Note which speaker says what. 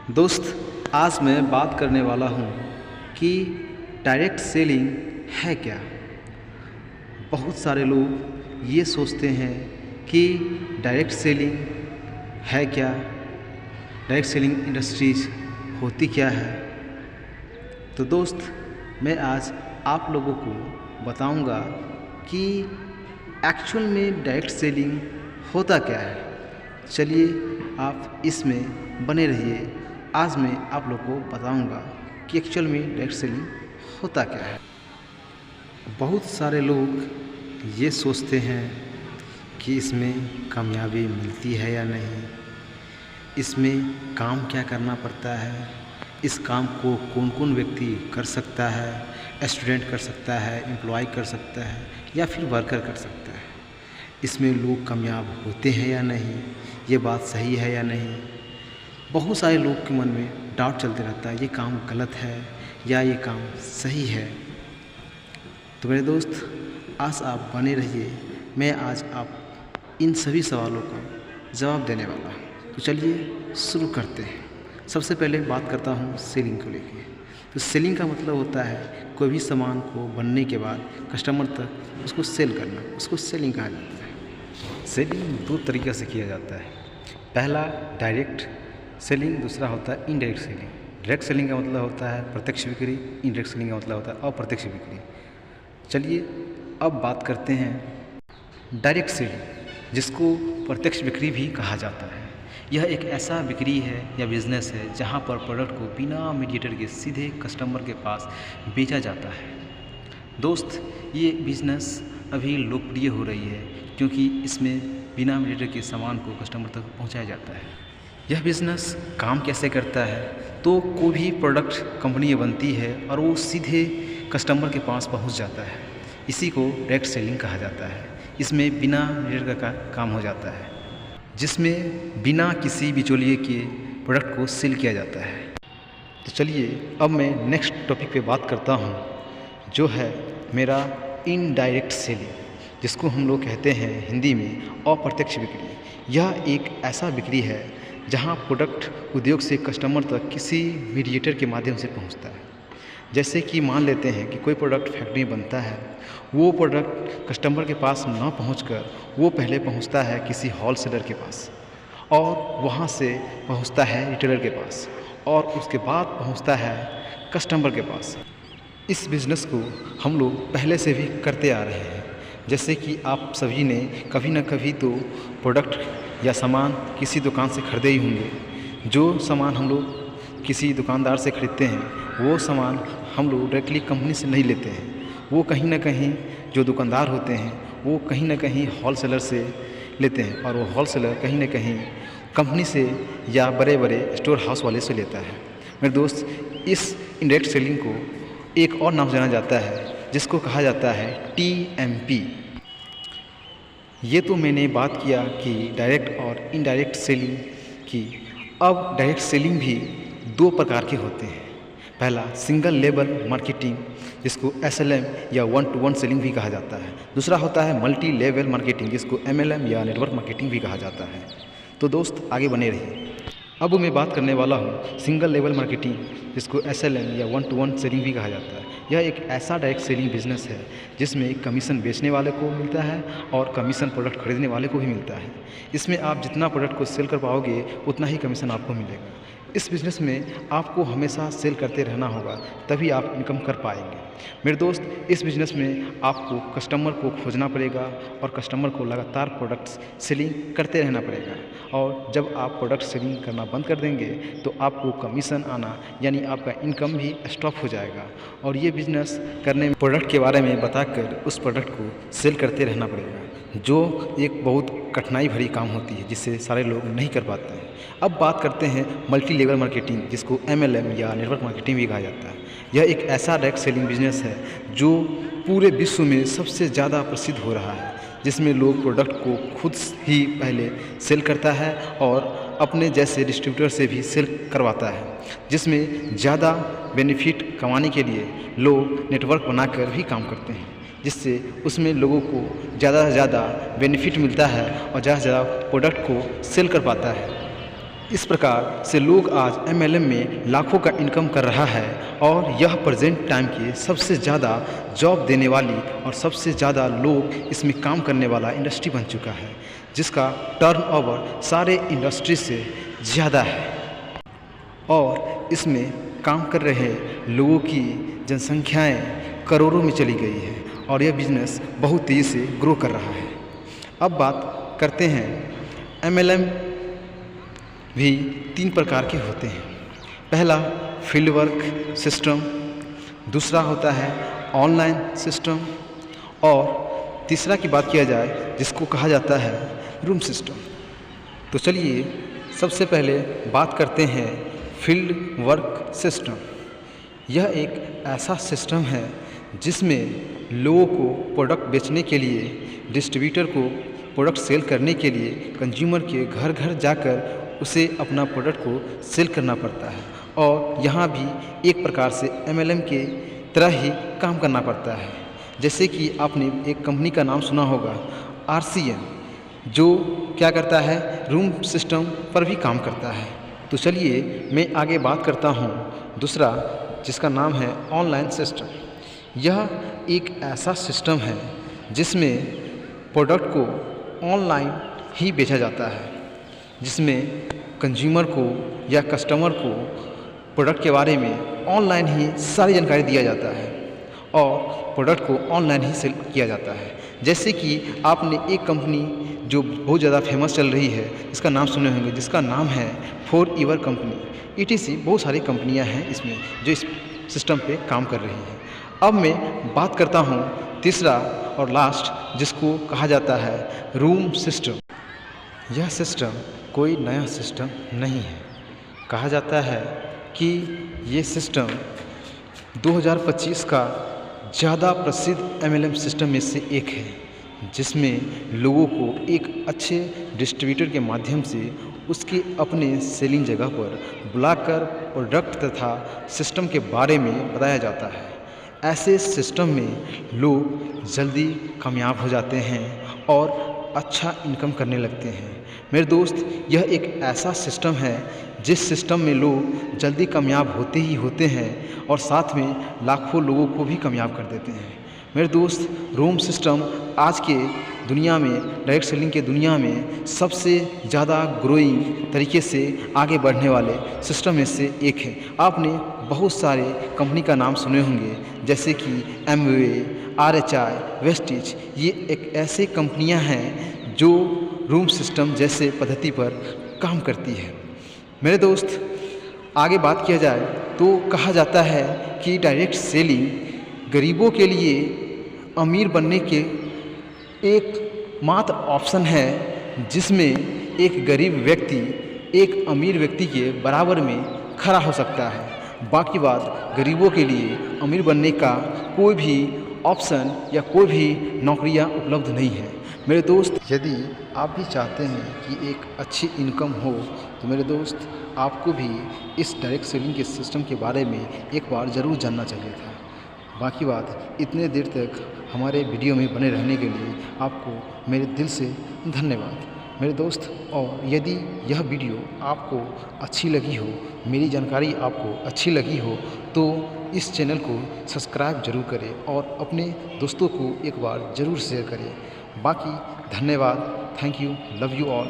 Speaker 1: दोस्त, आज मैं बात करने वाला हूँ कि डायरेक्ट सेलिंग है क्या। बहुत सारे लोग ये सोचते हैं कि डायरेक्ट सेलिंग है क्या, डायरेक्ट सेलिंग इंडस्ट्रीज होती क्या है। तो दोस्त, मैं आज आप लोगों को बताऊंगा कि एक्चुअल में डायरेक्ट सेलिंग होता क्या है। चलिए आप इसमें बने रहिए। आज मैं आप लोग को बताऊंगा कि एक्चुअल में डायरेक्ट सेलिंग होता क्या है। बहुत सारे लोग ये सोचते हैं कि इसमें कामयाबी मिलती है या नहीं, इसमें काम क्या करना पड़ता है, इस काम को कौन कौन व्यक्ति कर सकता है, स्टूडेंट कर सकता है, एम्प्लॉय कर सकता है या फिर वर्कर कर सकता है, इसमें लोग कामयाब होते हैं या नहीं, ये बात सही है या नहीं। बहुत सारे लोग के मन में डाउट चलते रहता है, ये काम गलत है या ये काम सही है। तो मेरे दोस्त, आज आप बने रहिए। मैं आज आप इन सभी सवालों का जवाब देने वाला हूँ। तो चलिए शुरू करते हैं। सबसे पहले बात करता हूँ सेलिंग को लेके। तो सेलिंग का मतलब होता है कोई भी सामान को बनने के बाद कस्टमर तक उसको सेल करना, उसको सेलिंग कहा जाता है। सेलिंग दो तरीक़े से किया जाता है। पहला डायरेक्ट सेलिंग, दूसरा होता है इनडायरेक्ट सेलिंग। डायरेक्ट सेलिंग का मतलब होता है प्रत्यक्ष बिक्री, इनडायरेक्ट सेलिंग का मतलब होता है अप्रत्यक्ष बिक्री। चलिए अब बात करते हैं डायरेक्ट सेलिंग, जिसको प्रत्यक्ष बिक्री भी कहा जाता है। यह एक ऐसा बिक्री है या बिज़नेस है जहां पर प्रोडक्ट को बिना मीडिएटर के सीधे कस्टमर के पास बेचा जाता है। दोस्त, ये बिज़नेस अभी लोकप्रिय हो रही है क्योंकि इसमें बिना मीडिएटर के सामान को कस्टमर तक पहुंचाया जाता है। यह बिज़नेस काम कैसे करता है, तो कोई भी प्रोडक्ट कंपनी बनती है और वो सीधे कस्टमर के पास पहुंच जाता है। इसी को डायरेक्ट सेलिंग कहा जाता है। इसमें बिना मीडिएटर का काम हो जाता है, जिसमें बिना किसी बिचौलिए के प्रोडक्ट को सेल किया जाता है। तो चलिए अब मैं नेक्स्ट टॉपिक पे बात करता हूँ, जो है मेरा इनडायरेक्ट सेलिंग, जिसको हम लोग कहते हैं हिंदी में अप्रत्यक्ष बिक्री। यह एक ऐसा बिक्री है जहां प्रोडक्ट उद्योग से कस्टमर तक किसी मीडिएटर के माध्यम से पहुंचता है। जैसे कि मान लेते हैं कि कोई प्रोडक्ट फैक्ट्री में बनता है, वो प्रोडक्ट कस्टमर के पास ना पहुंचकर वो पहले पहुंचता है किसी होलसेलर के पास, और वहां से पहुंचता है रिटेलर के पास, और उसके बाद पहुंचता है कस्टमर के पास। इस बिज़नेस को हम लोग पहले से भी करते आ रहे हैं। जैसे कि आप सभी ने कभी ना कभी तो प्रोडक्ट या सामान किसी दुकान से ख़रीदे ही होंगे। जो सामान हम लोग किसी दुकानदार से ख़रीदते हैं, वो सामान हम लोग डायरेक्टली कंपनी से नहीं लेते हैं। वो कहीं ना कहीं जो दुकानदार होते हैं वो कहीं ना कहीं होलसेलर से लेते हैं, और वो होलसेलर कहीं ना कहीं कंपनी से या बड़े बड़े स्टोर हाउस वाले से लेता है। मेरे दोस्त, इस इनडायरेक्ट सेलिंग को एक और नाम जाना जाता है, जिसको कहा जाता है TMP। ये तो मैंने बात किया कि डायरेक्ट और इनडायरेक्ट सेलिंग की। अब डायरेक्ट सेलिंग भी दो प्रकार के होते हैं। पहला सिंगल लेवल मार्केटिंग, जिसको SLM या 1-to-1 सेलिंग भी कहा जाता है। दूसरा होता है मल्टी लेवल मार्केटिंग, जिसको MLM या नेटवर्क मार्केटिंग भी कहा जाता है। तो दोस्त, आगे बने रहिए। अब मैं बात करने वाला हूँ सिंगल लेवल मार्केटिंग, जिसको SLM या 1-to-1 सेलिंग भी कहा जाता है। यह एक ऐसा डायरेक्ट सेलिंग बिजनेस है जिसमें कमीशन बेचने वाले को मिलता है और कमीशन प्रोडक्ट खरीदने वाले को भी मिलता है। इसमें आप जितना प्रोडक्ट को सेल कर पाओगे उतना ही कमीशन आपको मिलेगा। इस बिज़नेस में आपको हमेशा सेल करते रहना होगा, तभी आप इनकम कर पाएंगे। मेरे दोस्त, इस बिज़नेस में आपको कस्टमर को खोजना पड़ेगा और कस्टमर को लगातार प्रोडक्ट्स सेलिंग करते रहना पड़ेगा। और जब आप प्रोडक्ट सेलिंग करना बंद कर देंगे तो आपको कमीशन आना यानी आपका इनकम भी स्टॉप हो जाएगा। और ये बिज़नेस करने में प्रोडक्ट के बारे में बताकर उस प्रोडक्ट को सेल करते रहना पड़ेगा, जो एक बहुत कठिनाई भरी काम होती है, जिससे सारे लोग नहीं कर पाते हैं। अब बात करते हैं मल्टी लेवल मार्केटिंग, जिसको MLM या नेटवर्क मार्केटिंग भी कहा जाता है। यह एक ऐसा डायरेक्ट सेलिंग बिजनेस है जो पूरे विश्व में सबसे ज़्यादा प्रसिद्ध हो रहा है, जिसमें लोग प्रोडक्ट को खुद ही पहले सेल करता है और अपने जैसे डिस्ट्रीब्यूटर से भी सेल करवाता है, जिसमें ज़्यादा बेनिफिट कमाने के लिए लोग नेटवर्क बनाकर भी काम करते हैं, जिससे उसमें लोगों को ज़्यादा से ज़्यादा बेनिफिट मिलता है और ज़्यादा से ज़्यादा प्रोडक्ट को सेल कर पाता है। इस प्रकार से लोग आज एमएलएम में लाखों का इनकम कर रहा है और यह प्रेजेंट टाइम की सबसे ज़्यादा जॉब देने वाली और सबसे ज़्यादा लोग इसमें काम करने वाला इंडस्ट्री बन चुका है, जिसका टर्नओवर सारे इंडस्ट्री से ज़्यादा है और इसमें काम कर रहे लोगों की जनसंख्याएं करोड़ों में चली गई है और यह बिज़नेस बहुत तेज़ी से ग्रो कर रहा है। अब बात करते हैं एमएलएम भी 3 प्रकार के होते हैं। पहला फील्ड वर्क सिस्टम, दूसरा होता है ऑनलाइन सिस्टम और तीसरा की बात किया जाए जिसको कहा जाता है रूम सिस्टम। तो चलिए सबसे पहले बात करते हैं फील्ड वर्क सिस्टम। यह एक ऐसा सिस्टम है जिसमें लोगों को प्रोडक्ट बेचने के लिए, डिस्ट्रीब्यूटर को प्रोडक्ट सेल करने के लिए कंज्यूमर के घर घर जाकर उसे अपना प्रोडक्ट को सेल करना पड़ता है और यहाँ भी एक प्रकार से एमएलएम के तरह ही काम करना पड़ता है। जैसे कि आपने एक कंपनी का नाम सुना होगा आरसीएम, जो क्या करता है, रूम सिस्टम पर भी काम करता है। तो चलिए मैं आगे बात करता हूँ दूसरा, जिसका नाम है ऑनलाइन सिस्टम। यह एक ऐसा सिस्टम है जिसमें प्रोडक्ट को ऑनलाइन ही बेचा जाता है, जिसमें कंज्यूमर को या कस्टमर को प्रोडक्ट के बारे में ऑनलाइन ही सारी जानकारी दिया जाता है और प्रोडक्ट को ऑनलाइन ही सेल किया जाता है। जैसे कि आपने एक कंपनी जो बहुत ज़्यादा फेमस चल रही है, इसका नाम सुने होंगे, जिसका नाम है फॉरएवर कंपनी। ETC बहुत सारी कंपनियां हैं इसमें जो इस सिस्टम पे काम कर रही हैं। अब मैं बात करता हूँ तीसरा और लास्ट, जिसको कहा जाता है रूम सिस्टम। यह सिस्टम कोई नया सिस्टम नहीं है। कहा जाता है कि ये सिस्टम 2025 का ज़्यादा प्रसिद्ध एमएलएम सिस्टम में से एक है, जिसमें लोगों को एक अच्छे डिस्ट्रीब्यूटर के माध्यम से उसके अपने सेलिंग जगह पर बुलाकर प्रोडक्ट तथा सिस्टम के बारे में बताया जाता है। ऐसे सिस्टम में लोग जल्दी कामयाब हो जाते हैं और अच्छा इनकम करने लगते हैं। मेरे दोस्त, यह एक ऐसा सिस्टम है जिस सिस्टम में लोग जल्दी कामयाब होते ही होते हैं और साथ में लाखों लोगों को भी कामयाब कर देते हैं। मेरे दोस्त, रूम सिस्टम आज के दुनिया में, डायरेक्ट सेलिंग के दुनिया में सबसे ज़्यादा ग्रोइंग तरीके से आगे बढ़ने वाले सिस्टम में से एक है। आपने बहुत सारे कंपनी का नाम सुने होंगे, जैसे कि एमवे, RHI, वेस्टिज। ये एक ऐसे कंपनियां हैं जो रूम सिस्टम जैसे पद्धति पर काम करती है। मेरे दोस्त, आगे बात किया जाए तो कहा जाता है कि डायरेक्ट सेलिंग गरीबों के लिए अमीर बनने के एक मात्र ऑप्शन है, जिसमें एक गरीब व्यक्ति एक अमीर व्यक्ति के बराबर में खड़ा हो सकता है। बाकी बात, गरीबों के लिए अमीर बनने का कोई भी ऑप्शन या कोई भी नौकरियां उपलब्ध नहीं है। मेरे दोस्त, यदि आप भी चाहते हैं कि एक अच्छी इनकम हो, तो मेरे दोस्त आपको भी इस डायरेक्ट सेलिंग के सिस्टम के बारे में एक बार ज़रूर जानना चाहिए था। बाकी बात, इतने देर तक हमारे वीडियो में बने रहने के लिए आपको मेरे दिल से धन्यवाद मेरे दोस्त। और यदि यह वीडियो आपको अच्छी लगी हो, मेरी जानकारी आपको अच्छी लगी हो, तो इस चैनल को सब्सक्राइब जरूर करें और अपने दोस्तों को एक बार ज़रूर शेयर करें। बाकी धन्यवाद, thank you, love you all.